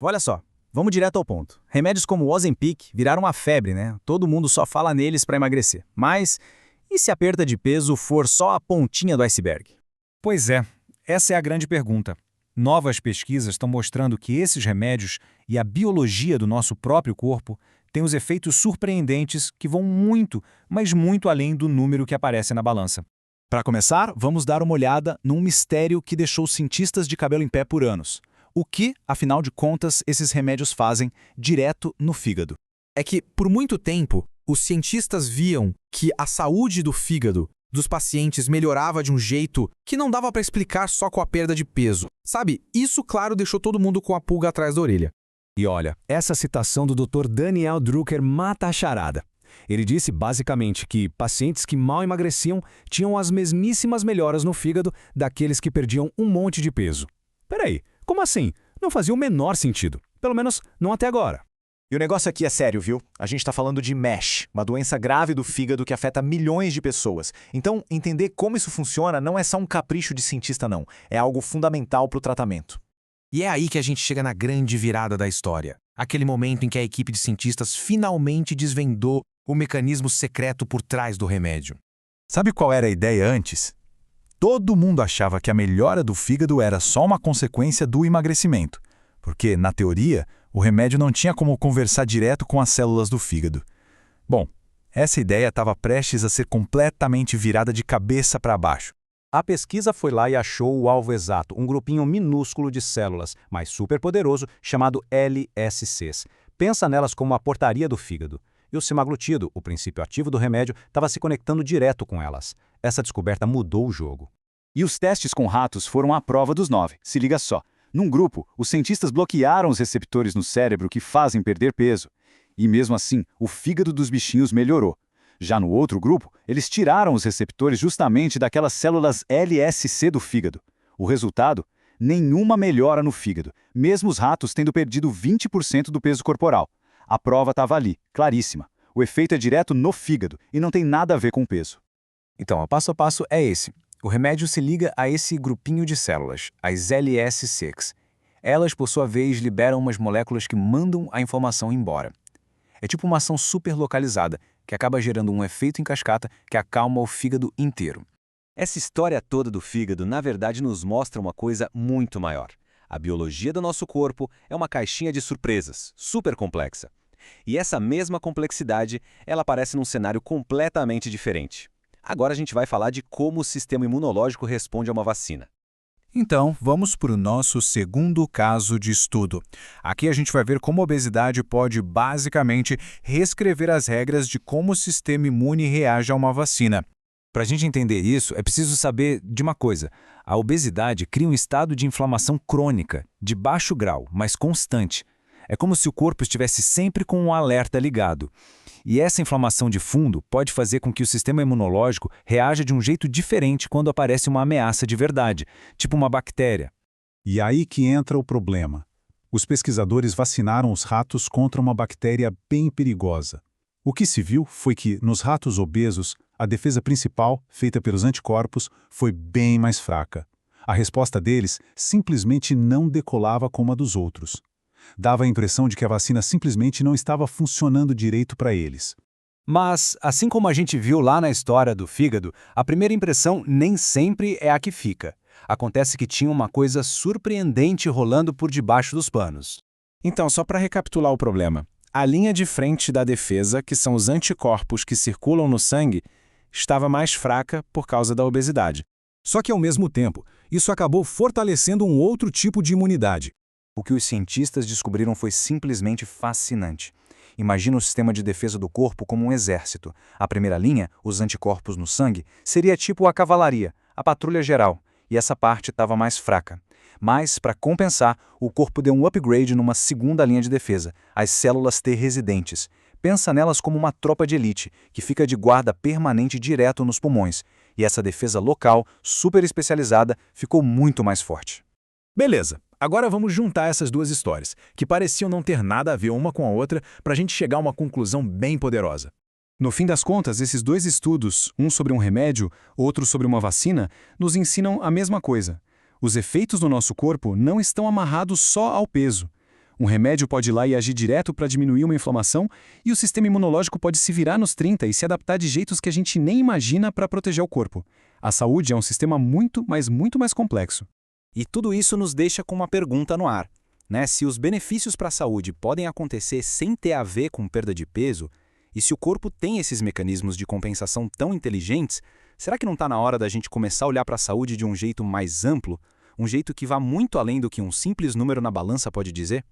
Olha só, vamos direto ao ponto. Remédios como o Ozempic viraram uma febre, né? Todo mundo só fala neles para emagrecer. Mas e se a perda de peso for só a pontinha do iceberg? Pois é, essa é a grande pergunta. Novas pesquisas estão mostrando que esses remédios e a biologia do nosso próprio corpo têm os efeitos surpreendentes que vão muito, mas muito além do número que aparece na balança. Para começar, vamos dar uma olhada num mistério que deixou os cientistas de cabelo em pé por anos. O que, afinal de contas, esses remédios fazem direto no fígado? É que, por muito tempo, os cientistas viam que a saúde do fígado dos pacientes melhorava de um jeito que não dava para explicar só com a perda de peso. Sabe, isso, claro, deixou todo mundo com a pulga atrás da orelha. E olha, essa citação do Dr. Daniel Drucker mata a charada. Ele disse basicamente que pacientes que mal emagreciam tinham as mesmíssimas melhoras no fígado daqueles que perdiam um monte de peso. Peraí, como assim? Não fazia o menor sentido. Pelo menos não até agora. E o negócio aqui é sério, viu? A gente está falando de MASH, uma doença grave do fígado que afeta milhões de pessoas. Então, entender como isso funciona não é só um capricho de cientista, não. É algo fundamental para o tratamento. E é aí que a gente chega na grande virada da história. Aquele momento em que a equipe de cientistas finalmente desvendou o mecanismo secreto por trás do remédio. Sabe qual era a ideia antes? Todo mundo achava que a melhora do fígado era só uma consequência do emagrecimento, porque, na teoria, o remédio não tinha como conversar direto com as células do fígado. Bom, essa ideia estava prestes a ser completamente virada de cabeça para baixo. A pesquisa foi lá e achou o alvo exato, um grupinho minúsculo de células, mas superpoderoso, chamado LSCs. Pensa nelas como a portaria do fígado. E o semaglutido, o princípio ativo do remédio, estava se conectando direto com elas. Essa descoberta mudou o jogo. E os testes com ratos foram à prova dos 9. Se liga só. Num grupo, os cientistas bloquearam os receptores no cérebro que fazem perder peso. E mesmo assim, o fígado dos bichinhos melhorou. Já no outro grupo, eles tiraram os receptores justamente daquelas células LSC do fígado. O resultado? Nenhuma melhora no fígado, mesmo os ratos tendo perdido 20% do peso corporal. A prova estava ali, claríssima. O efeito é direto no fígado e não tem nada a ver com o peso. Então, o passo a passo é esse. O remédio se liga a esse grupinho de células, as LSCs. Elas, por sua vez, liberam umas moléculas que mandam a informação embora. É tipo uma ação super localizada, que acaba gerando um efeito em cascata que acalma o fígado inteiro. Essa história toda do fígado, na verdade, nos mostra uma coisa muito maior. A biologia do nosso corpo é uma caixinha de surpresas, super complexa. E essa mesma complexidade, ela aparece num cenário completamente diferente. Agora a gente vai falar de como o sistema imunológico responde a uma vacina. Então, vamos para o nosso segundo caso de estudo. Aqui a gente vai ver como a obesidade pode, basicamente, reescrever as regras de como o sistema imune reage a uma vacina. Para a gente entender isso, é preciso saber de uma coisa. A obesidade cria um estado de inflamação crônica, de baixo grau, mas constante. É como se o corpo estivesse sempre com um alerta ligado. E essa inflamação de fundo pode fazer com que o sistema imunológico reaja de um jeito diferente quando aparece uma ameaça de verdade, tipo uma bactéria. E aí que entra o problema. Os pesquisadores vacinaram os ratos contra uma bactéria bem perigosa. O que se viu foi que, nos ratos obesos, a defesa principal, feita pelos anticorpos, foi bem mais fraca. A resposta deles simplesmente não decolava como a dos outros. Dava a impressão de que a vacina simplesmente não estava funcionando direito para eles. Mas, assim como a gente viu lá na história do fígado, a primeira impressão nem sempre é a que fica. Acontece que tinha uma coisa surpreendente rolando por debaixo dos panos. Então, só para recapitular o problema. A linha de frente da defesa, que são os anticorpos que circulam no sangue, estava mais fraca por causa da obesidade. Só que, ao mesmo tempo, isso acabou fortalecendo um outro tipo de imunidade. O que os cientistas descobriram foi simplesmente fascinante. Imagina o sistema de defesa do corpo como um exército. A primeira linha, os anticorpos no sangue, seria tipo a cavalaria, a patrulha geral, e essa parte estava mais fraca. Mas, para compensar, o corpo deu um upgrade numa segunda linha de defesa, as células T residentes. Pensa nelas como uma tropa de elite, que fica de guarda permanente direto nos pulmões. E essa defesa local, super especializada, ficou muito mais forte. Beleza, agora vamos juntar essas duas histórias, que pareciam não ter nada a ver uma com a outra, para a gente chegar a uma conclusão bem poderosa. No fim das contas, esses dois estudos, um sobre um remédio, outro sobre uma vacina, nos ensinam a mesma coisa. Os efeitos no nosso corpo não estão amarrados só ao peso. Um remédio pode ir lá e agir direto para diminuir uma inflamação, e o sistema imunológico pode se virar nos 30 e se adaptar de jeitos que a gente nem imagina para proteger o corpo. A saúde é um sistema muito mais complexo. E tudo isso nos deixa com uma pergunta no ar, né? Se os benefícios para a saúde podem acontecer sem ter a ver com perda de peso, e se o corpo tem esses mecanismos de compensação tão inteligentes, será que não está na hora da gente começar a olhar para a saúde de um jeito mais amplo, um jeito que vá muito além do que um simples número na balança pode dizer?